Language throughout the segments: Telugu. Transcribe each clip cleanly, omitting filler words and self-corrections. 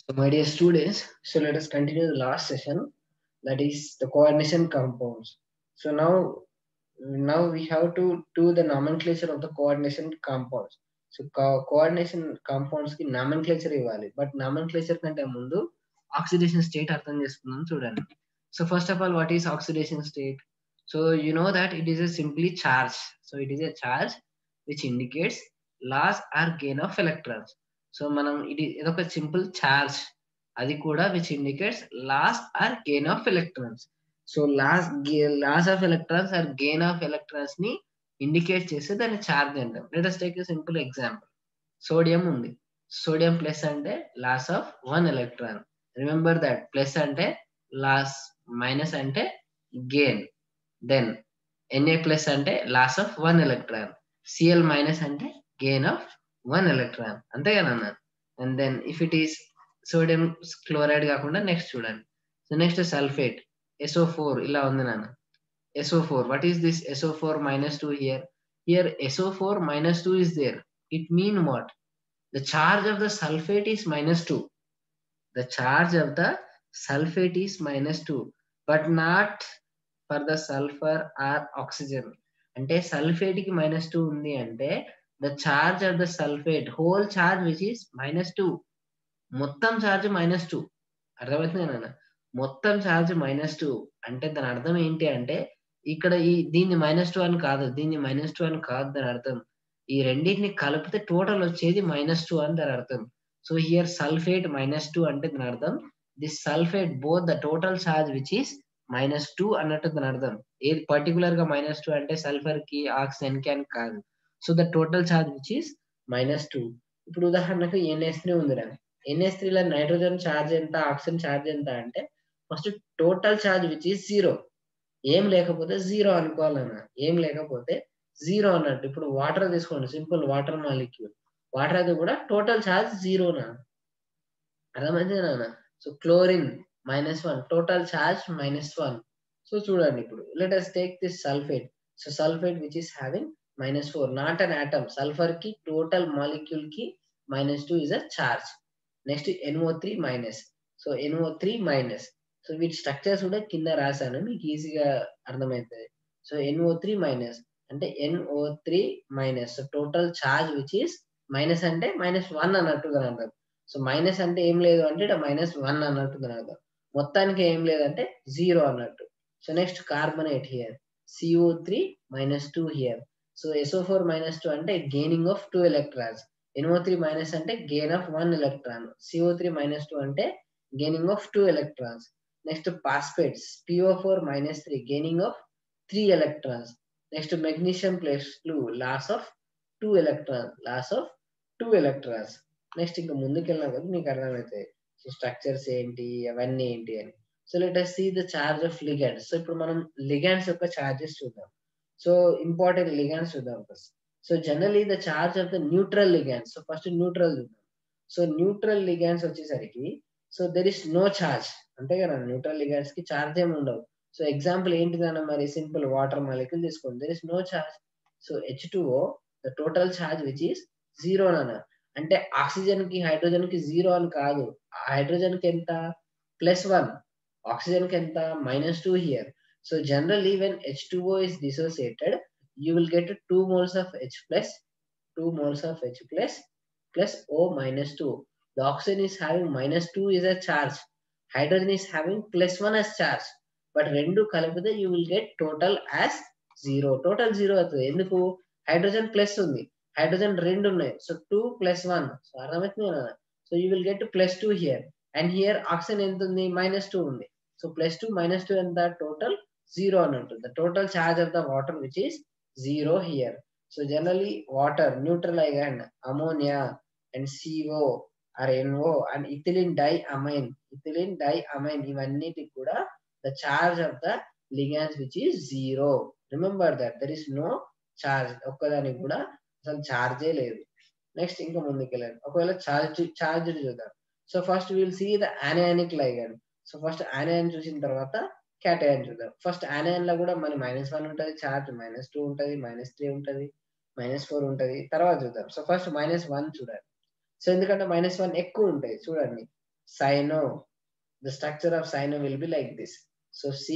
So, my dear students, so let us continue the last session, that is the coordination compounds. So now we have to do the nomenclature of the coordination compounds. So coordination compounds కి nomenclature ఇవ్వాలి, బట్ nomenclature కంటే ముందు ఆక్సిడేషన్ స్టేట్ అర్థం చేసుకుందాం చూడండి. So first of all, what is oxidation state? So you know that it is a simply charge. So it is a charge which indicates loss or gain of electrons. So మనం ఇదొక సింపుల్ ఛార్జ్, అది కూడా which indicates loss or gain of electrons. So loss of electrons or gain of electrons ని ఇండికేట్ చేస్తే దాన్ని ఛార్జ్ అంటాం. Let us take a simple example. Sodium ఉంది. సోడియం ప్లస్ అంటే loss of 1 electron. Remember that plus అంటే లాస్, మైనస్ అంటే గెయిన్. దెన్ Na ప్లస్ అంటే loss of 1 electron. Cl minus అంటే గెయిన్ ఆఫ్ 1 ఎలక్ట్రాన్. అంతే కదా. And then if it is sodium chloride కాకుండా నెక్స్ట్ చూడండి. సో నెక్స్ట్ సల్ఫేట్ SO4 ఇలా ఉంది నాన్న. SO4, what is this SO4 minus 2 here? Here SO4 minus 2 is there. It mean what? The charge of the sulfate is minus 2. The charge of the sulfate is minus 2, but not for the sulfur or oxygen. అంటే సల్ఫేట్ కి -2 ఉంది అంటే the charge of the sulfate, whole charge which is -2, మొత్తం ఛార్జ్ -2. అర్థమవుతుంది నాన్న. మొత్తం ఛార్జ్ -2 అంటే దాని అర్థం ఏంటి అంటే ఇక్కడ దీన్ని -2 అని కాదు, దీన్ని -2 అని కాదు దాని అర్థం. ఈ రెండింటిని కలిపితే టోటల్ వచ్చేది -2 అని దాని అర్థం. సో హియర్ సల్ఫేట్ -2 అంటే దాని అర్థం this sulphate both the total charge which is -2 అన్నట్టు దాని అర్థం. ఏది పర్టికులర్ గా -2 అంటే సల్ఫర్ కి, ఆక్సిజన్ కి అని కాదు. So the total charge which is -2. ఇప్పుడు ఉదాహరణకు NH3 ఉంది రా. NH3 లో నైట్రోజన్ ఛార్జ్ ఎంత, ఆక్సిజన్ ఛార్జ్ ఎంత అంటే first total charge which is 0. ఏం లేకపోతే 0 అనుకోవాలన్నా. ఏం లేకపోతే 0 అన్నట్టు. ఇప్పుడు వాటర్ తీసుకోండి, సింపుల్ వాటర్ మాలిక్యూల్. వాటర్ అది కూడా టోటల్ ఛార్జ్ 0నా. అర్థమైంది నాన్న. So chlorine -1, total charge -1. So చూడండి ఇప్పుడు let us take this sulphate. So sulphate which is having -4, not an atom. Sulphur కి టోటల్ మాలిక్యూల్ కి -2 is a charge. Next NO3 minus. So NO3 minus. So వీటి స్ట్రక్చర్స్ కూడా కింద రాశాను, మీకు ఈజీగా అర్థమవుతుంది. సో NO3 మైనస్ అంటే NO3 minus. So total charge which is minus అంటే -1 అన్నట్టుగా అర్థం. సో మైనస్ అంటే ఏం లేదు అంటే ఇక్కడ -1 అన్నట్టుగా అర్థం. మొత్తానికి ఏం లేదంటే 0 అన్నట్టు. So next carbonate here CO3 -2 here. So SO4 -2 అంటే gaining of 2 electrons. NO3 minus అంటే గెయిన్ ఆఫ్ 1 ఎలక్ట్రాన్. CO3 -2 అంటే gaining of 2 electrons. Next phosphates PO4 -3 gaining of 3 electrons. Next magnesium plus blue loss of 2 electrons, loss of 2 electrons. Next ఇంకా ముందుకెళ్ళినా కదా మీకు అర్థమవుతాయి సో స్ట్రక్చర్స్ ఏంటి అవన్నీ ఏంటి అని. So let us see the charge of ligands. So ఇప్పుడు మనం లిగాండ్స్ యొక్క చార్జెస్ చూద్దాం. సో ఇంపార్టెంట్ లిగాండ్స్ చూద్దాం first. So generally the charge of the neutral ligands. So first neutral చూద్దాం. సో న్యూట్రల్ లిగాండ్స్ వచ్చేసరికి so there is no charge, అంతే కదా. న్యూట్రల్ లిగాండ్స్ కి చార్జ్ ఏమి ఉండవు. సో ఎగ్జాంపుల్ ఏంటిదన్న మరి సింపుల్ వాటర్ మాలిక్యూల్ తీసుకోండి. There is no charge. So H2O the total charge which is 0 అన్న. అంటే ఆక్సిజన్ కి హైడ్రోజన్ కి 0 అని కాదు. హైడ్రోజన్ కి ఎంత +1, ఆక్సిజన్ కి ఎంత -2 here. So generally when H2O is dissociated you will get 2 moles of H plus, 2 moles of H plus plus O -2. The oxygen is having -2 is a charge. Hydrogen is having +1 as charge. But రెండు కలిపితే you will get total as 0. Total 0 అవుతుంది. ఎందుకు? హైడ్రోజన్ ప్లస్ ఉంది, హైడ్రోజన్ 2 ఉన్నాయి. సో 2 + 1. సో అర్థమవుతుంది కదా. So you will get +2 here. And here oxygen ఎంత ఉంది? -2 ఉంది. సో +2 -2 ఎంత? టోటల్ 0 అన్నట్టు. The total charge of the water which is 0 here. So generally water neutral ligand ammonia and CO or NO and ethylene diamine, ఇవన్నిటికి కూడా the charge of the ligands which is 0. Remember that there is no charge. ఒక్కదానికి కూడా అసలు చార్జే లేదు. నెక్స్ట్ ఇంకా ముందుకెళ్ళండి. ఒకవేళ చార్జ్ చూద్దాం. So first will see the anionic ligand. సో ఫస్ట్ anion చూసిన తర్వాత క్యాటయాన్ చూద్దాం. ఫస్ట్ anion లో కూడా మన -1 ఉంటుంది చార్జ్, -2 ఉంటుంది, -3 ఉంటుంది, -4 ఉంటుంది. తర్వాత చూద్దాం. సో ఫస్ట్ -1 చూడండి. సో ఎందుకంటే -1 ఎక్కువ ఉంటాయి చూడండి. cyano. The structure of cyano will be like this. So C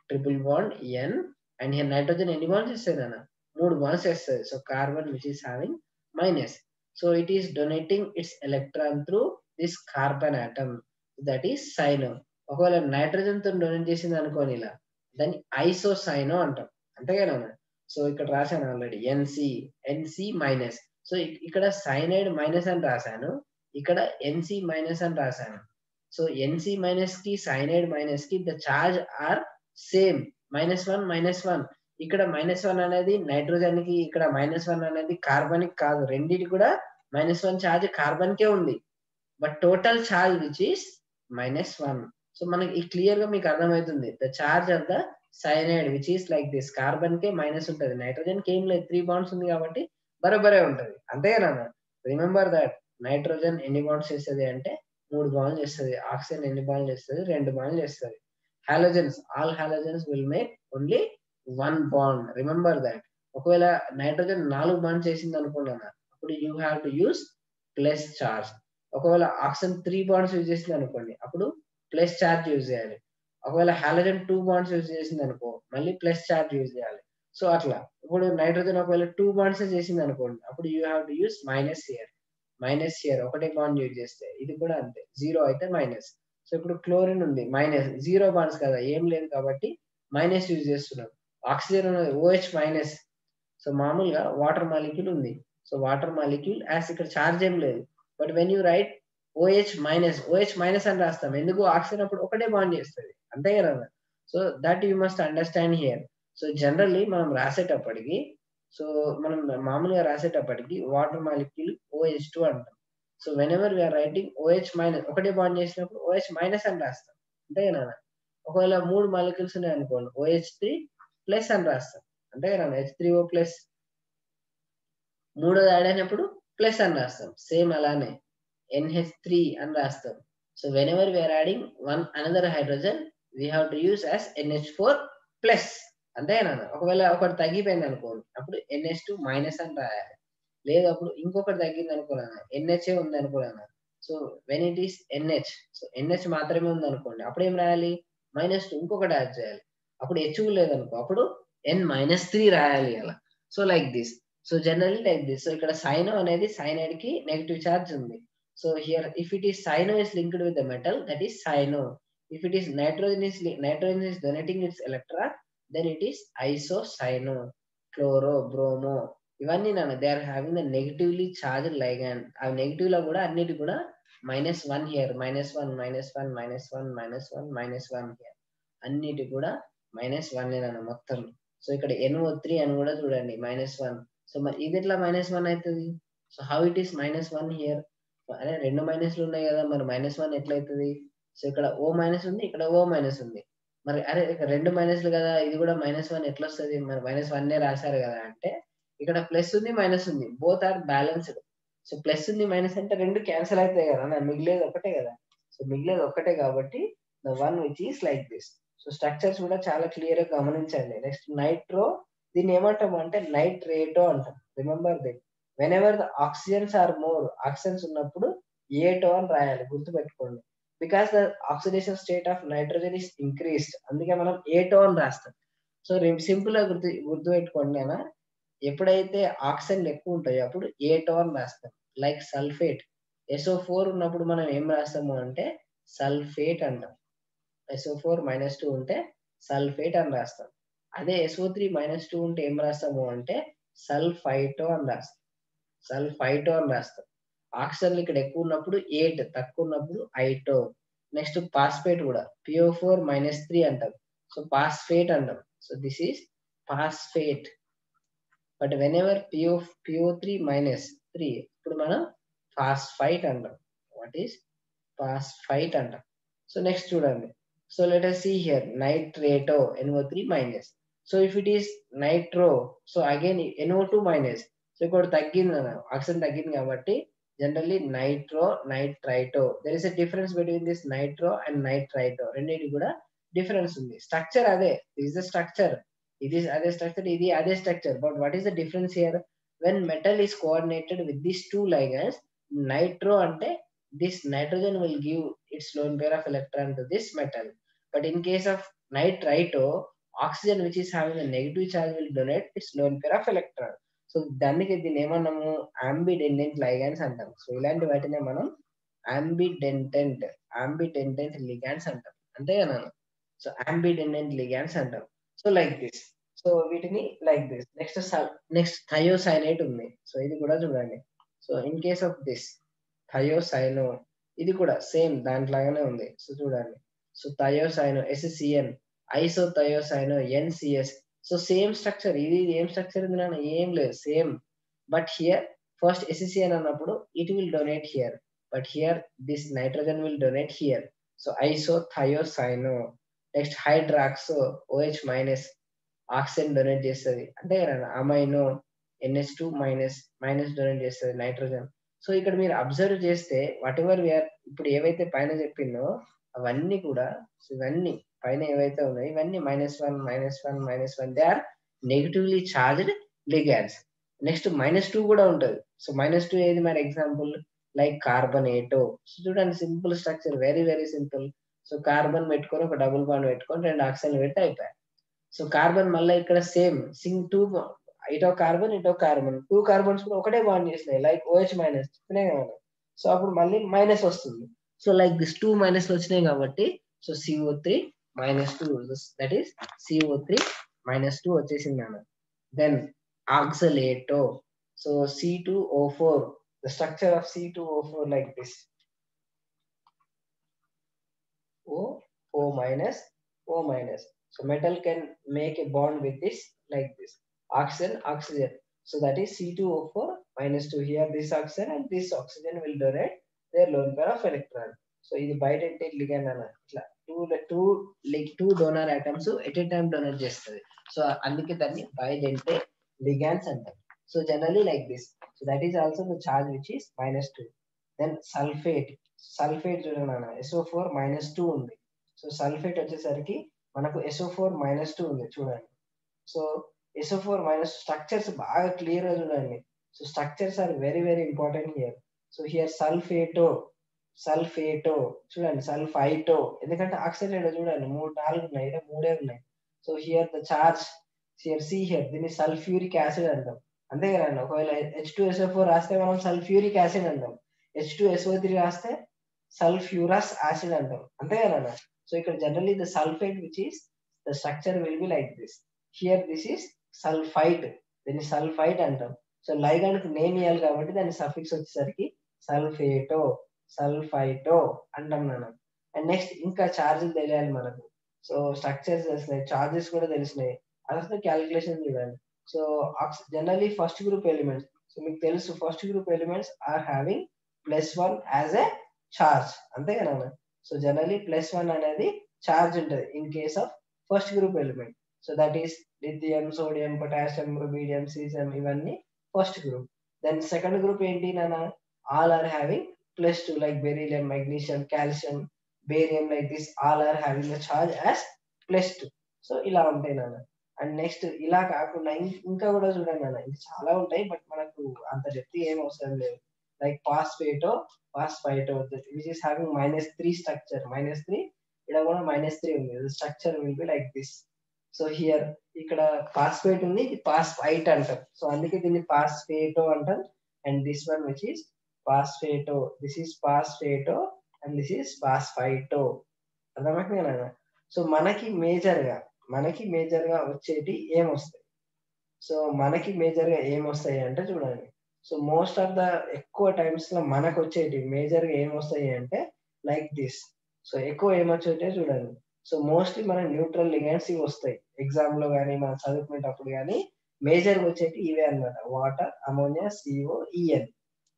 triple bond N, and here nitrogen any bonds చేస్తుంది అన్న, 3 bonds చేస్తుంది. So carbon which is having minus, so it is donating its electron through this carbon atom, that is cyano. ఒకవేళ నైట్రోజన్ తో డొనేట్ చేసింది అనుకోని ఇలా, దాన్ని ఐసోసైనో అంటాం, అంతే కదా. సో ఇక్కడ రాశాను ఆల్రెడీ ఎన్సి మైనస్. సో ఇక్కడ సైనైడ్ మైనస్ అని రాశాను, ఇక్కడ ఎన్సి మైనస్ అని రాశాను. సో ఎన్సి మైనస్ కి సైనైడ్ మైనస్ కి ద చార్జ్ ఆర్ సేమ్, -1 ఇక్కడ -1 అనేది నైట్రోజన్ కి, ఇక్కడ -1 అనేది కార్బన్ కి కాదు, రెండింటి కూడా -1 చార్జ్ కార్బన్ కే ఉంది, but total charge which is -1. So మనకి క్లియర్ గా మీకు అర్థమవుతుంది, the charge of the cyanide which is like this, carbon K minus ఉంటుంది, నైట్రోజన్ కి ఏం లేదు, 3 బాండ్స్ ఉంది కాబట్టి బరోబరే ఉంటది, అంతేనా. రిమెంబర్ దట్ నైట్రోజన్ ఎన్ని బాండ్స్ చేస్తుంది అంటే 3 బాండ్స్ చేస్తుంది, ఆక్సిజన్ ఎన్ని బాండ్స్ చేస్తుంది, 2 బాండ్స్ చేస్తుంది. Halogens, all halogens will make only 1 bond, remember that. ఒకవేళ నైట్రోజన్ 4 బాండ్స్ చేసింది అనుకున్నాను, అప్పుడు you have to use plus charge. ఒకవేళ ఆక్సిజన్ 3 బాండ్స్ యూజ్ చేసింది అనుకోండి, అప్పుడు ప్లస్ చార్జ్ యూజ్ చేయాలి. ఒకవేళ హాలోజన్ 2 బాండ్స్ యూజ్ చేసింది అనుకో, మళ్ళీ ప్లస్ చార్జ్ యూజ్ చేయాలి. సో అట్లా ఇప్పుడు నైట్రోజన్ ఒకవేళ 2 బాండ్స్ చేసింది అనుకోండి, అప్పుడు you have to use minus here ఒకటే బాండ్ యూజ్ చేస్తే, ఇది కూడా అంతే, 0 అయితే మైనస్. సో ఇప్పుడు క్లోరిన్ ఉంది, -0 బాండ్స్ కదా, ఏం లేదు కాబట్టి మైనస్ యూజ్ చేస్తున్నాం. ఆక్సిజన్ ఉన్నది, OH మైనస్. సో మామూలుగా వాటర్ మాలిక్యూల్ ఉంది, సో వాటర్ మాలిక్యూల్ యాజ్ ఇక్కడ చార్జ్ ఏం లేదు, but when you right OH minus అని రాస్తాం, ఎందుకు, ఆక్సిజన్ అప్పుడు ఒకటే బాండ్ చేస్తుంది, అంతే కదా. So that you must understand here. So generally మనం రాసేటప్పటికి, సో మనం మామూలుగా రాసేటప్పటికి వాటర్ మాలిక్యూల్ OH2 అంటాం. So whenever we are writing OH minus, ఒకటే బాండ్ చేసినప్పుడు OH మైనస్ అని రాస్తాం, అంతే కదా. ఒకవేళ 3 మాలిక్యూల్స్ ఉన్నాయి అనుకోండి, OH3 ప్లస్ అని రాస్తాం, అంతే కదా, H3O ప్లస్. మూడోది యాడ్ అయినప్పుడు ప్లస్ అని రాస్తాం, సేమ్ అలానే NH3 అని రాస్తాం. So whenever we are adding another hydrogen we have to use as NH4 plus, అంతేనా. ఒకవేళ ఒకటి తగ్గిపోయింది అనుకోండి, అప్పుడు NH2 మైనస్ అని రాయాలి. లేదు అప్పుడు ఇంకొకటి తగ్గింది అనుకోలేనా, NHA ఉంది అనుకోలేనా, so when it is NH, so NH మాత్రమే ఉంది అనుకోండి, అప్పుడు ఏం రాయాలి, -2 ఇంకొకటి యాడ్ చేయాలి. అప్పుడు H లేదనుకో, అప్పుడు N-3 రాయాలి అలా. So like this, so generally like this. So ఇక్కడ సైనో అనేది సైనైడ్ కి నెగటివ్ చార్జ్ ఉంది. So here if it is cyano is linked with the metal, that is cyano. If it is nitrogen is donating its electron, then it is isocyano. Chloro, bromo, ఇవన్నీ they are having the negatively charge ligand. ఆ నెగిటివ్ లో కూడా అన్నిటి కూడా -1 హియర్, -1 హియర్, అన్నిటి కూడా -1 మొత్తం. సో ఇక్కడ NO3 అని కూడా చూడండి -1. సో మరి ఇది ఎట్లా -1 అవుతుంది, so how it is -1 here, అరే 2 మైనస్లు ఉన్నాయి కదా, మరి -1 ఎట్లా అవుతుంది. సో ఇక్కడ O మైనస్ ఉంది, ఇక్కడ O మైనస్ ఉంది, మరి అరే ఇక్కడ 2 మైనస్లు కదా, ఇది కూడా -1 ఎట్లా వస్తుంది, మరి -1 రాశారు కదా అంటే, ఇక్కడ ప్లస్ ఉంది మైనస్ ఉంది, both are balanced. So plus ఉంది మైనస్ అంటే 2 క్యాన్సిల్ అవుతాయి కదా, మిగిలేదు ఒకటే కదా. సో మిగిలేదు ఒక్కటే కాబట్టి the one which is like this. So structures కూడా చాలా క్లియర్ గా గమనించండి. నెక్స్ట్ నైట్రో, దీన్ని ఏమంటాము అంటే నైట్రేటో అంటాం. Remember that, whenever the oxygens are more, oxygens ఉన్నప్పుడు ఏటో అని రాయాలి, గుర్తుపెట్టుకోండి. Because the oxidation state of nitrogen is increased, అందుకే మనం ఏటో అని రాస్తాం. సో సింపుల్ గా గుర్తుపెట్టుకోండి అన్న, ఎప్పుడైతే ఆక్సిజన్ ఎక్కువ ఉంటాయో అప్పుడు ఏటో అని రాస్తాం. లైక్ సల్ఫేట్, SO4 ఉన్నప్పుడు మనం ఏం రాస్తాము అంటే సల్ఫేట్ అంటాం. SO4 -2 ఉంటే సల్ఫేట్ అని రాస్తాం. అదే SO3 -2 ఉంటే ఏం రాస్తాము అంటే సల్ఫైటో అని రాస్తాం. ఆక్సిజన్లు ఇక్కడ ఎక్కువ ఉన్నప్పుడు 8, తక్కువ ఉన్నప్పుడు ఐటో. నెక్స్ట్ పాస్పేట్ కూడా PO4 -3 అంటాం, సో పాస్ఫేట్ అంటాం. So this is phosphate. But whenever PO3 -3, ఇప్పుడు మనం ఫాస్ఫైట్ అంటాం. వాట్ ఈస్ ఫాస్ఫైట్ అంటాం. సో నెక్స్ట్ చూడండి, so let us see here nitrato, NO3 minus. So if it is nitro, so again NO2 minus. So ఇక్కడ తగ్గింది అన్న, ఆక్సిజన్ తగ్గింది కాబట్టి generally nitro, nitrito. There is a difference between this nitro and nitrito, రెండింటి కూడా డిఫరెన్స్ ఉంది. స్ట్రక్చర్ అదే, దిస్ ద స్ట్రక్చర్, ఇది అదే స్ట్రక్చర్, ఇది అదే structure. But what is the difference here, when metal is coordinated with this 2 ligands, nitro అంటే this nitrogen will give its lone pair of electron to this metal. But in case of nitrito, oxygen which is having a negative charge will donate its lone pair of electron. So దానికి దీన్ని ఏమన్నాము అంబిడెండెంట్ లైగాండ్స్ అంటాం. సో ఇలాంటి వాటినే మనం అంబిడెండెంట్ లిగాండ్స్ అంటాం, అంతే కదా. సో అంబిడెండెంట్ లిగాండ్స్ అంటాం. So like this. సో వీటిని లైక్ దిస్. నెక్స్ట్ థయోసైనేట్ ఉంది. సో ఇది కూడా చూడండి. So in case of this thiocyano, ఇది కూడా సేమ్ దాంట్లాగానే ఉంది. సో చూడండి. So thiocyano SCN, isothiocyano NCS. So same structure. ఇది ఏం స్ట్రక్చర్ ఉంది నాన్న? ఏం లేదు, same. But here first SCN అన్నప్పుడు it will donate here, but here this nitrogen will donate here. So isothiocyano. Next హైడ్రాక్సో OH minus, oxygen donate చేస్తుంది, అంటే అమైనో NH2 మైనస్ డొనేట్ చేస్తుంది నైట్రోజన్. సో ఇక్కడ మీరు అబ్జర్వ్ చేస్తే వాట్ ఎవర్ వీఆర్ ఇప్పుడు ఏవైతే పైన చెప్పిందో అవన్నీ కూడా, ఇవన్నీ పైన ఏవైతే ఉన్నాయో ఇవన్నీ -1 they are negatively charged ligands. Next -2 కూడా ఉంటుంది. సో -2 ఏది మరి? Example like carbonato. సో చూడండి, simple structure, very very simple. So carbon పెట్టుకొని ఒక డబుల్ బాండ్ పెట్టుకొని 2 ఆక్సిజన్ పెట్టి అయిపోయాయి. సో కార్బన్ మళ్ళీ ఇక్కడ సేమ్ సింగ్ 2, ఇటో కార్బన్ 2 కార్బన్స్ కూడా ఒకటే బాండ్ చేసినాయి, లైక్ OH మైనస్ చెప్పినాయి కదా. సో అప్పుడు మళ్ళీ మైనస్ వస్తుంది. సో లైక్ దిస్ 2 మైనస్లు వచ్చినాయి కాబట్టి so CO3 -2, that is CO3 -2 వచ్చేసింది అన్న. Then oxalato. So C2O4, the structure of C2O4 like this. O minus. So metal can make a bond with this like this. Oxygen. So that is C2O4 -2. Here this oxygen and this oxygen will donate their lone pair of electron. So ఇది bidentate ligand అన్న. ఇట్లా two donor atoms at a time donate చేస్తుంది. సో అందుకే దాన్ని bidentate ligands అంటారు. So generally like this. So that is also the charge which is -2. Then sulfate చూడండి అన్న, SO4 -2 ఉంది. సో సల్ఫేట్ వచ్చేసరికి మనకు SO4 -2 ఉంది చూడండి. సో SO4- స్ట్రక్చర్స్ బాగా క్లియర్ గా చూడండి. So structures are very very important here. So here sulphato చూడండి, సల్ఫైటో, ఎందుకంటే ఆక్సిడైడ్ చూడండి 4 ఉన్నాయి, ఇక్కడ 3 ఉన్నాయి. So here the charge here దీన్ని సల్ఫ్యూరిక్ యాసిడ్ అంటాం, అంతే కదండి. ఒకవేళ H2SO4 రాస్తే మనం సల్ఫ్యూరిక్ యాసిడ్ అంటాం, H2SO3 రాస్తే సల్ఫ్యూరస్ యాసిడ్ అంటాం, అంతే కదన్నా. సో ఇక్కడ generally the sulphate which is the structure will be like this. Here this is sulphite, దీన్ని సల్ఫైట్ అంటాం. సో లైగాండ్ కి నేమ్ ఇవ్వాలి కాబట్టి దాని సఫిక్స్ వచ్చేసరికి సల్ఫైటో అంటాం మనం. అండ్ నెక్స్ట్ ఇంకా చార్జెస్ తెలియాలి మనకు. సో స్ట్రక్చర్స్ తెలిసినాయి, చార్జెస్ కూడా తెలిసినాయి, అసలు క్యాలిక్యులేషన్ చూడండి. So generally first group elements, so మీకు తెలుసు first group elements are having +1 as a charge, అంతే కదా. సో జనరలీ +1 అనేది చార్జ్ ఉంటుంది in case of first group element. So that is lithium, sodium, potassium, rubidium, caesium, ఇవన్నీ first group. Then second group ఏంటి నాన్న? All are having +2 like beryllium, magnesium, calcium, barium, like this all are having the charge as +2. So ఇలా ఉంటాయి నాన్న. అండ్ నెక్స్ట్ ఇలా కాకుండా ఇంకా కూడా చూడండి నాన్న, ఇంకా చాలా ఉంటాయి, బట్ మనకు అంత డెప్త్ ఏం అవసరం లేదు. Like phosphito which is having -3 structure, -3, ఇక్కడ కూడా -3 ఉంది. The structure will be like this. So here ఇక్కడ ఫాస్ఫేట్ ఉంది, ఇది ఫాస్ఫైట్ అంటాం. సో అందుకే దీన్ని ఫాస్ఫేటో అంటాం. And this one which is phosphato, this is phosphato and this is phosphito, అర్థమవుతుంది కదా. సో మనకి మేజర్ గా వచ్చేటి ఏమొస్తాయి? సో మనకి మేజర్ గా ఏమొస్తాయి అంటే చూడండి. సో మోస్ట్ ఆఫ్ ద ఎక్కువ టైమ్స్ లో మనకు వచ్చేటి మేజర్ గా ఏమొస్తాయి అంటే లైక్ దిస్. సో ఎక్కువ ఏమొచ్చాయంటే చూడండి. సో మోస్ట్లీ మన న్యూట్రల్ లిగాండ్స్ ఇవి వస్తాయి ఎగ్జామ్ లో కానీ మనం చదువుకునేటప్పుడు కానీ. మేజర్ గా వచ్చేటి ఇవే అన్నమాట, water, ammonia, CO, EN.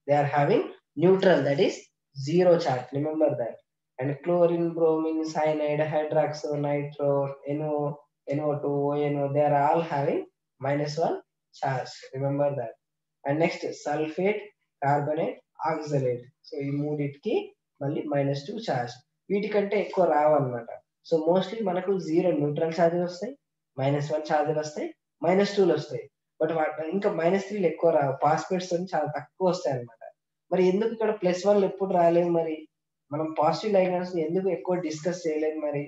They are having neutral, that is 0 charge, remember that. And chlorine, bromine, cyanide, hydroxo, nitro, NO2, ONO, they are all having -1 charge, remember that. And next sulphate, carbonate, oxalate. So ఈ మూడింటికి మళ్ళీ -2 చార్జ్. వీటికంటే ఎక్కువ రావు అనమాట. సో మోస్ట్లీ మనకు 0 న్యూట్రల్ ఛార్జెస్ వస్తాయి, -1 ఛార్జెస్ వస్తాయి, -2 వస్తాయి. బట్ ఇంకా -3 ఎక్కువ రావు. ఫాస్ఫేట్స్ చాలా తక్కువ వస్తాయి అనమాట. మరి ఎందుకు ఇక్కడ +1 ఎప్పుడు రాలేవు మరి? మనం పాజిటివ్ లైగండ్స్ ఎందుకు ఎక్కువ డిస్కస్ చేయలేదు మరి?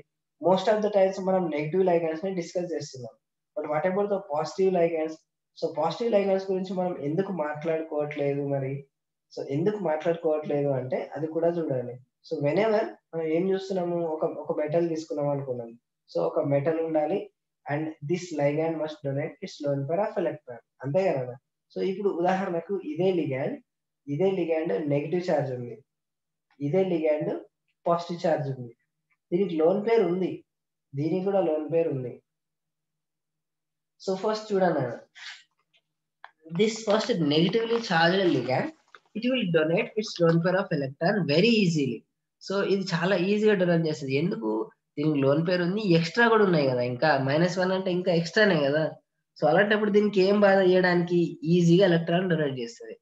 మోస్ట్ ఆఫ్ ద టైమ్స్ మనం నెగెటివ్ లైగండ్స్ ని డిస్కస్ చేస్తున్నాం. But what about the positive ligands? So positive లైగండ్స్ గురించి మనం ఎందుకు మాట్లాడుకోవట్లేదు మరి? సో ఎందుకు మాట్లాడుకోవట్లేదు అంటే అది కూడా చూడాలి. సో వెనెవర్ మనం ఏం చూస్తున్నాము, ఒక మెటల్ తీసుకున్నాం అనుకున్నాం. సో ఒక మెటల్ ఉండాలి and this ligand must donate it's loan pair of electron. అంతే కదా? సో ఇప్పుడు ఉదాహరణకు ఇదే లిగాండ్ నెగెటివ్ చార్జ్ ఉంది. ఇదే లిగాండ్ పాజిటివ్ చార్జ్ ఉంది. దీనికి లోన్ పేర్ ఉంది. దీనికి కూడా లోన్ పేర్ ఉంది. సో ఫస్ట్ చూడండి, this first negatively charged ligand it will donate it's lone pair of electron very easily. So ఇది చాలా ఈజీగా డొనేట్ చేస్తుంది. ఎందుకు? దీనికి లోన్ పేరు ఉంది, ఎక్స్ట్రా కూడా ఉన్నాయి కదా, ఇంకా -1 అంటే ఇంకా ఎక్స్ట్రానే కదా. సో అలాంటప్పుడు దీనికి ఏం బాధ చేయడానికి, ఈజీగా ఎలక్ట్రాన్ డొనేట్ చేస్తుంది.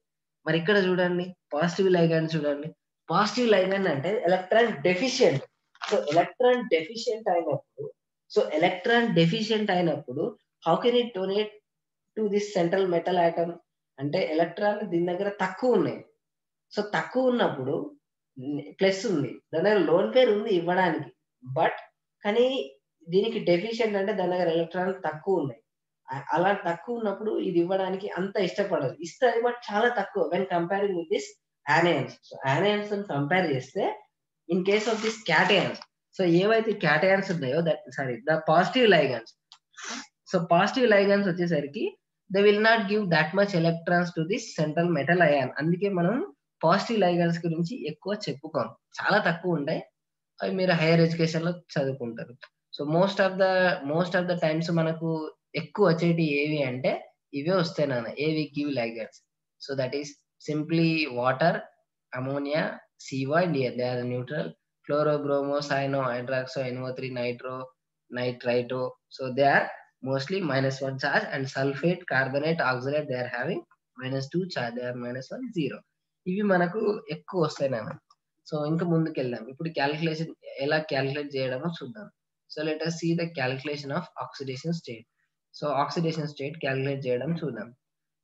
మరి ఇక్కడ చూడండి పాజిటివ్ లైగాండ్ చూడండి. పాజిటివ్ లైగాండ్ అంటే electron deficient. So electron deficient అయినప్పుడు how can it donate to this central metal atom? అంటే ఎలక్ట్రాన్ దీని దగ్గర తక్కువ ఉన్నాయి. సో తక్కువ ఉన్నప్పుడు ప్లస్ ఉంది, దాని దగ్గర లోన్ పేర్ ఉంది ఇవ్వడానికి. బట్ కానీ దీనికి డెఫిషియెంట్ అంటే దాని దగ్గర ఎలక్ట్రాన్ తక్కువ ఉన్నాయి. అలా తక్కువ ఉన్నప్పుడు ఇది ఇవ్వడానికి అంత ఇష్టపడదు. ఇస్తుంది బట్ చాలా తక్కువ when comparing with this anions. So anions compare చేస్తే in case of this cations, so ఏవైతే క్యాటయాన్స్ ఉన్నాయో the positive ligands, so positive ligands వచ్చేసరికి they will not give that much electrons to this central metal ion. అందుకే మనం పాజిటివ్ లైగండ్స్ గురించి ఎక్కువ చెప్పుకోం, చాలా తక్కువ ఉంటాయి. అవి మీరు హైయర్ ఎడ్యుకేషన్ లో చదువుకుంటారు. So most of the times మనకు ఎక్కువ వచ్చేటి ఏవి అంటే ఇవే వస్తాయి నాన్న, ఏవి give లైగండ్స్. So that is simply water, ammonia, CO and air, they are neutral. Chloro, bromo, cyano, hydroxo, NO3, nitro, nitrito. So they are mostly -1 charge, and sulfate, carbonate, oxalate, they are having -2 charge. They are -1, 0. ఇవి మనకు ఎక్కువ వస్తాయి నాన్న. సో ఇంకా ముందుకు వెళ్దాం. ఇప్పుడు క్యాలిక్యులేషన్ ఎలా క్యాలిక్యులేట్ చేయడమో చూద్దాం. So let us see the calculation of oxidation state. So oxidation state calculate చేయడం చూద్దాం.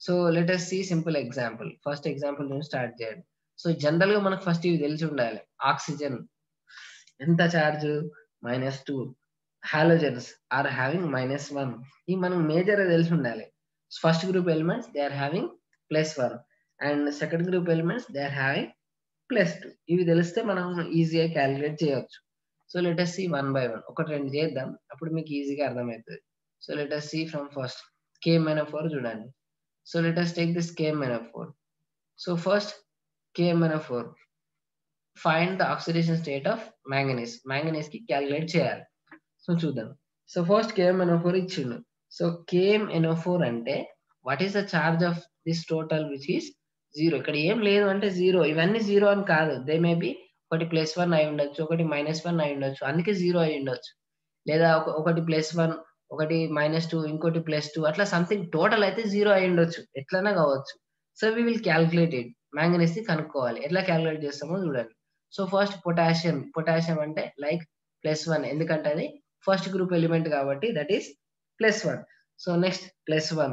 So let us see simple example. First example నుంచి స్టార్ట్ చేయండి. సో జనరల్ గా మనకు ఫస్ట్ ఇవి తెలిసి ఉండాలి. ఆక్సిజన్ ఎంత చార్జ్? -2. Halogens are having -1. ఇవి మనకు మేజర్ తెలిసి ఉండాలి. First group elements they are having +1 and second group elements they are having +2. ఇవి తెలిస్తే మనం ఈజీగా క్యాలిక్యులేట్ చేయవచ్చు. So let us see one by one. ఒకటి రెండు చేద్దాం, అప్పుడు మీకు ఈజీగా అర్థమవుతుంది. So let us see from first KMnO4 చూడండి. So let us take this KMnO4. So first KMnO4, find the oxidation state of manganese. Manganese కి క్యాలిక్యులేట్ చేయాలి. సో చూద్దాం. సో ఫస్ట్ KMnO4 ఇచ్చిండు. సో KMnO4 అంటే what is the charge of this total which is 0. ఇక్కడ ఏం లేదు అంటే 0. ఇవన్నీ 0 అని కాదు, దే మే బి ఒకటి +1 అయి ఉండొచ్చు, ఒకటి -1 అయి ఉండొచ్చు, అందుకే 0 అయి ఉండొచ్చు. లేదా ఒకటి +1, ఒకటి -2, ఇంకోటి +2, అట్లా సంథింగ్ టోటల్ అయితే 0 అయి ఉండొచ్చు, ఎట్లన్నా కావచ్చు. So we will calculate it. Manganese ని కనుక్కోవాలి. ఎట్లా క్యాలిక్యులేట్ చేస్తామో చూడండి. సో ఫస్ట్ పొటాషియం అంటే లైక్ +1, ఎందుకంటే అది ఫస్ట్ గ్రూప్ ఎలిమెంట్ కాబట్టి that is +1. So next +1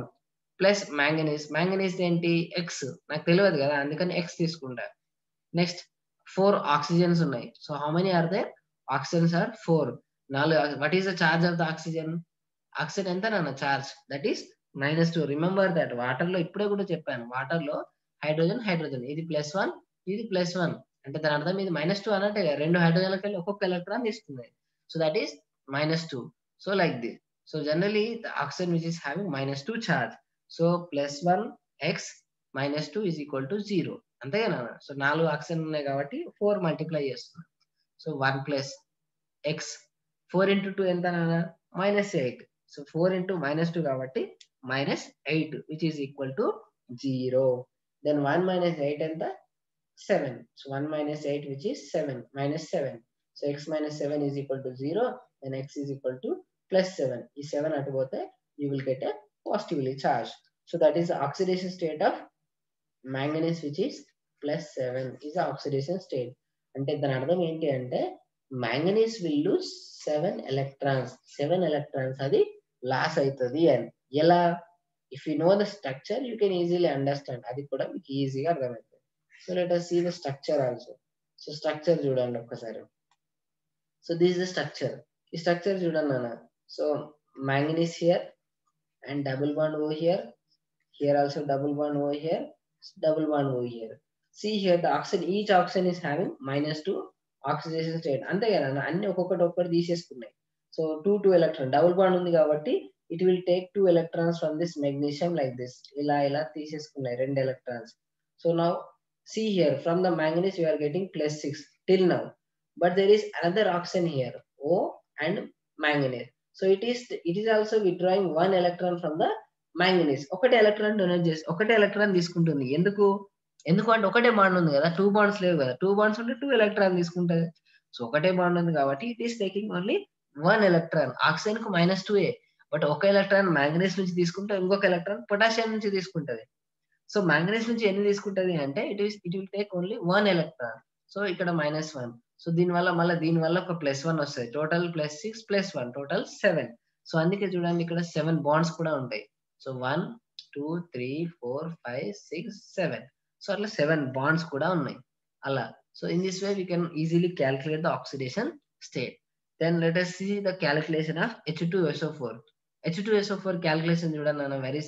plus manganese ఏంటి? X. నాకు తెలియదు కదా, అందుకని X తీసుకుంటా. నెక్స్ట్ 4 ఆక్సిజన్స్ ఉన్నాయి. So how many are there? Oxygens are 4. 4. What is the charge of the oxygen? Oxygen ఎంత నాన్న charge? That is -2. Remember that. Water లో ఇప్పుడే కూడా చెప్పాను, వాటర్ లో హైడ్రోజన్ ఇది +1, ఇది +1 అంటే దాని అర్థం ఇది -2 అన్నట్టే కదా. 2 హైడ్రోజన్లకి వెళ్ళి ఒక్కొక్క ఎలక్ట్రాన్ తీసుకున్నాయి. So that is -2. So like this. So generally the oxygen which is having -2 charge. So +1 x -2 is equal to 0. అంతే కదా. సో 4 ఆక్సిజన్ ఉన్నాయి కాబట్టి 4 మల్టిప్లై చేస్తున్నాం. సో 1 + x 4 × 2 ఎంత నాన్న? -8. సో 4 × -2 కాబట్టి -8 which is equal to 0. Then 1 - 8 ఎంత? 7. So 1 - 8 which is 7, -7. So x - 7 is equal to 0. Then x is equal to +7. ఈ 7 అటు పోతే you will get a positively charged. So that is the oxidation state of manganese which is +7 is the oxidation state. అంటే దాని అర్థం ఏంటి అంటే manganese will lose 7 electrons. 7 electrons అది లాస్ అవుతుంది అని. ఎలా? if you know the structure you can easily understand. అది కూడా మీకు ఈజీగా అర్థమవుతుంది. So let us see the structure also. So structure చూడండి ఒక్కసారి. So this is the structure. ఈ స్ట్రక్చర్ చూడండి అన్న. So manganese here and double bond over here. Here also double bond over here, double bond over here. See here the oxygen, each oxygen is having -2 oxidation state. అంతే కదా అన్ని ఒక్కొక్కటి తీసేసుకున్నాయి. సో 2 electron double bond ఉంది కాబట్టి it will take 2 electrons from this magnesium like this. ఇలా తీసేసుకున్నాయి 2 electrons. So now see here from the manganese you are getting +6 till now, but there is another oxygen here, O and manganese. So it is also withdrawing 1 electron from the manganese. ఒకటే ఎలక్ట్రాన్ డొనేట్ చేసి ఒకటే ఎలక్ట్రాన్ తీసుకుంటుంది. ఎందుకు అంటే ఒకటే బాండ్ ఉంది కదా, 2 బాండ్స్ లేవు కదా. 2 బాండ్స్ ఉంటే 2 ఎలక్ట్రాన్ తీసుకుంటది. సో ఒకటే బాండ్ ఉంది కాబట్టి it is taking only 1 electron. Oxygen కు -2a, బట్ ఒక ఎలక్ట్రాన్ మ్యాంగనీస్ నుంచి తీసుకుంటే ఇంకొక ఎలక్ట్రాన్ పొటాషియం నుంచి తీసుకుంటది. సో మ్యాంగనీస్ నుంచి ఎన్ని తీసుకుంటది అంటే it will take only 1 electron. So ఇక్కడ -1. సో దీనివల్ల ఒక +1 వస్తుంది. Total +6 +1 total 7. సో అందుకే చూడండి ఇక్కడ 7 బాండ్స్ కూడా ఉంటాయి. సో 1 2 3 4 5 6 7. సో అట్లా 7 బాండ్స్ కూడా ఉన్నాయి అలా. So in this way we can easily calculate the oxidation state. Then let us see the calculation of H2SO4. H2SO4 calculation చూడండి అన్న, వెరీ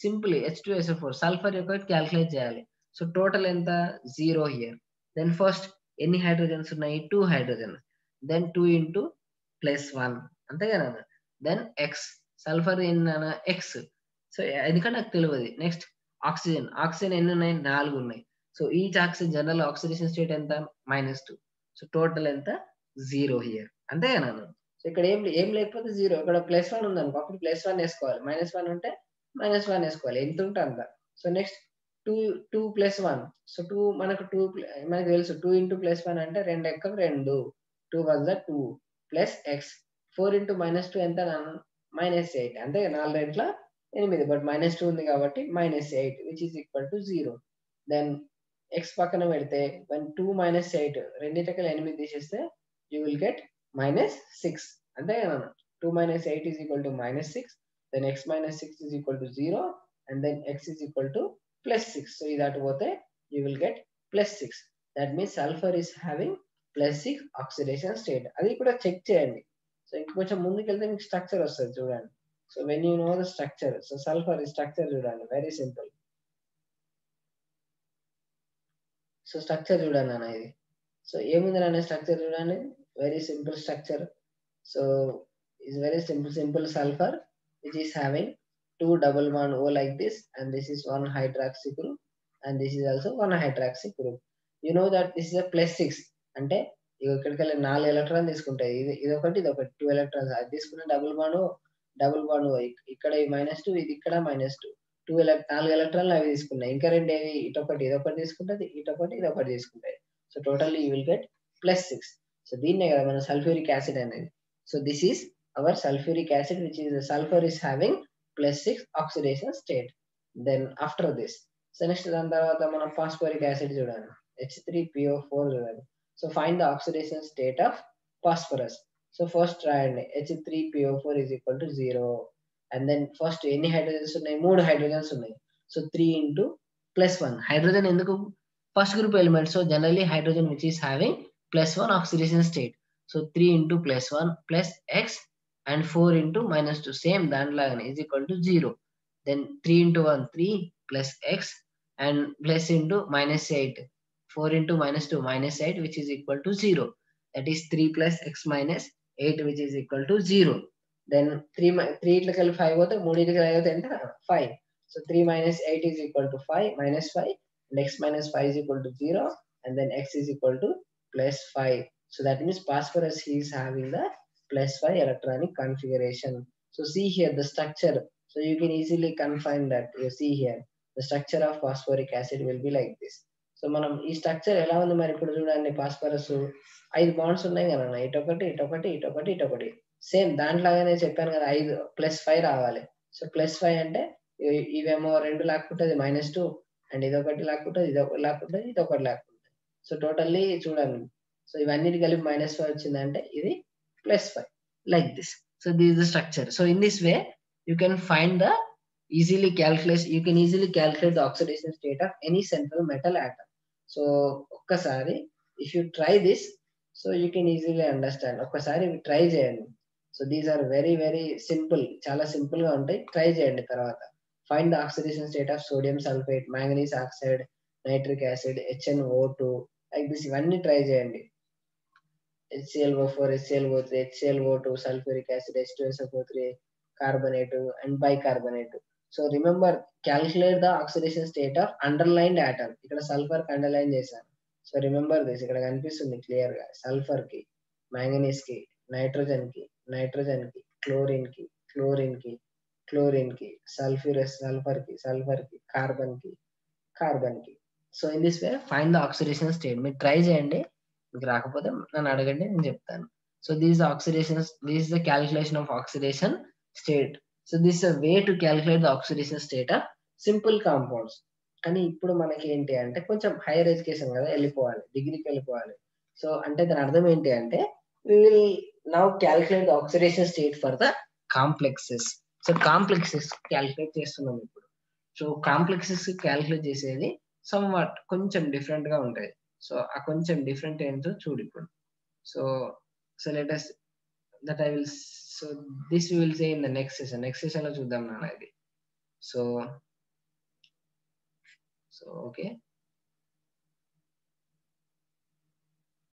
సింపుల్ H2SO4 సల్ఫర్ యొక్క క్యాలిక్యులేట్ చేయాలి. సో టోటల్ ఎంత 0 హియర్. దెన్ ఫస్ట్ ఎన్ని హైడ్రోజన్స్ ఉన్నాయి, 2 హైడ్రోజన్. దెన్ 2 into +1 అంతే కదా. దెన్ ఎక్స్ సల్ఫర్ ఎన్న ఎక్స్. సో ఎందుకంటే నాకు తెలియదు. నెక్స్ట్ ఆక్సిజన్ ఎన్ని ఉన్నాయి, 4 ఉన్నాయి. So each oxygen general oxidation state ఎంత -2. సో టోటల్ ఎంత 0 హియర్ అంతే కదా. సో ఇక్కడ ఏం లేకపోతే 0. ఇక్కడ +1 ఉంది అనుకో, అప్పుడు +1 వేసుకోవాలి. -1 ఉంటే -1 వేసుకోవాలి, ఎంత ఉంటే అంత. So next 2 + 1. సో 2 మనకు తెలుసు 2 into +1 అంటే 2 ఎక్క 2. 2 was the 2 plus x. 4 into -2 ఎంత, -8 అంతే. 4 రెట్ల 8, బట్ -2 ఉంది కాబట్టి -8 which is equal to 0. Then x పక్కన పెడితే 2 - 8 రెండిటికల్ 8 తీసేస్తే you will get -6 అంతే కదా. 2 - 8 is equal to -6. then x - 6 is equal to 0 and then x is equal to +6. so ఇది అటు పోతే you will get +6. that means sulfur is having +6 oxidation state. అది కూడా చెక్ చేయండి. సో ఇంకొంచెం ముందుకెళ్తే మీకు స్ట్రక్చర్ వస్తుంది చూడండి. So when you know the structure, so sulphur structure చూడండి, వెరీ సింపుల్. సో స్ట్రక్చర్ చూడండి అన్న ఇది. సో ఏముంది అనే స్ట్రక్చర్ చూడండి, very simple structure. So is very simple sulphur which is having 2 double bond O like this, and this is 1 hydroxy group and this is also 1 hydroxy group. You know that this is a +6 అంటే ఇక్కడికి 4 ఎలక్ట్రాన్ తీసుకుంటాయి. ఇది ఒకటి 2 ఎలక్ట్రాన్స్. అది తీసుకున్న డబుల్ బాండ్ ఇక్కడ -2, ఇది ఇక్కడ -2. 4 ఎలక్ట్రాన్లు అవి తీసుకున్నాయి. ఇంకా 2 ఏవి, ఇదొకటి తీసుకుంటుంది, ఇదొకటి తీసుకుంటాయి. So totally you will get +6. So దీన్నే కదా మన సల్ఫ్యూరిక్ యాసిడ్ అనేది. So this is our sulfuric acid, which is the sulfur is having +6 oxidation state. Then after this, so next దాని తర్వాత మనం phosphoric acid చూడండి, H3PO4 చూడండి. సో find the oxidation state of phosphorus. So first రాయండి H3PO4 is equal to 0. and then first ఎన్ని హైడ్రోజన్స్ ఉన్నాయి, 3 హైడ్రోజన్స్ ఉన్నాయి. సో 3 into +1 హైడ్రోజన్ ఎందుకు, first group element. So generally hydrogen which is having +1 oxidation state. So 3 into +1 plus x and 4 into -2 సేమ్ దానిలాగానే is equal to 0. then 3 into 1 3 plus x and plus into -8. 4 into -2 -8 which is equal to 0. that is 3 plus x minus 8 which is equal to 0. then 3 ఇట్లకెళ్ళి 5 పోతే 3 ఇట్లకెళ్ళి అయితే ఎంత 5. so 3 minus 8 is equal to 5 -5 and x minus 5 is equal to 0 and then x is equal to +5. so that means phosphorus is having the +5 electronic configuration. So see here the structure. So you can easily confine that. You see here the structure of phosphoric acid will be like this. So మనం ఈ స్ట్రక్చర్ ఎలా ఉంది మరి ఇప్పుడు చూడండి. ఫాస్ఫరస్ 5 బాండ్స్ ఉన్నాయి కదా, ఇటొకటి సేమ్ దాంట్లాగానే చెప్పాను కదా, 5 +5 రావాలి. సో +5 అంటే ఇవేమో 2 లాక్కుంటే -2 అండ్ ఇదొకటి లాక్కుంటే ఇదొకటి లాక్కుంటుంది. సో టోటల్లీ చూడండి, సో ఇవన్నిటి కలిపి -5 వచ్చిందంటే ఇది +5 like this. So this is the structure. So in this way you can easily calculate the oxidation state of any central metal atom. So ఒక్కసారి if you try this, so you can easily understand. ఒక్కసారి ట్రై చేయండి. So these are very very simple, చాలా సింపుల్ గా ఉంటాయి. ట్రై చేయండి. తర్వాత find the oxidation state of sodium sulphate, manganese oxide, nitric acid, HNO2, like this, ఇవన్నీ ట్రై చేయండి. HClO4, HClO3, HClO2, sulfuric acid, H2SO3, carbonate and bicarbonate. So remember, calculate the oxidation state of underlined atom. ఇక్కడ సల్ఫర్ అండర్లైన్ చేశాను. సో రిమెంబర్ దిస్, ఇక్కడ కనిపిస్తుంది క్లియర్ గా. సల్ఫర్ కి, మ్యాంగనీస్ కి, నైట్రోజన్ కి, క్లోరిన్ కి, సల్ఫర్ కి, కార్బన్ కి. So in this way find the oxidation state. మీరు ట్రై చేయండి, మీకు రాకపోతే నన్ను అడగండి, నేను చెప్తాను. So this is the calculation of oxidation state. So this is way to calculate the oxidation state of simple compounds. కానీ ఇప్పుడు మనకి ఏంటి అంటే కొంచెం హైయర్ ఎడ్యుకేషన్ కదా, వెళ్ళిపోవాలి, డిగ్రీకి వెళ్ళిపోవాలి. సో అంటే దాని అర్థం ఏంటి అంటే we will now calculate the oxidation state for the complexes. So complexes calculate చేస్తున్నాం ఇప్పుడు. సో కాంప్లెక్సెస్ క్యాలిక్యులేట్ చేసేది సమ్వాట్ కొంచెం డిఫరెంట్ గా ఉంటాయి. సో ఆ కొంచెం డిఫరెంట్ ఏంటో చూడు ఇప్పుడు. So let us that I will, so this we will say in the next session. Next session లో చూద్దాం నాన్న ఇది. So okay.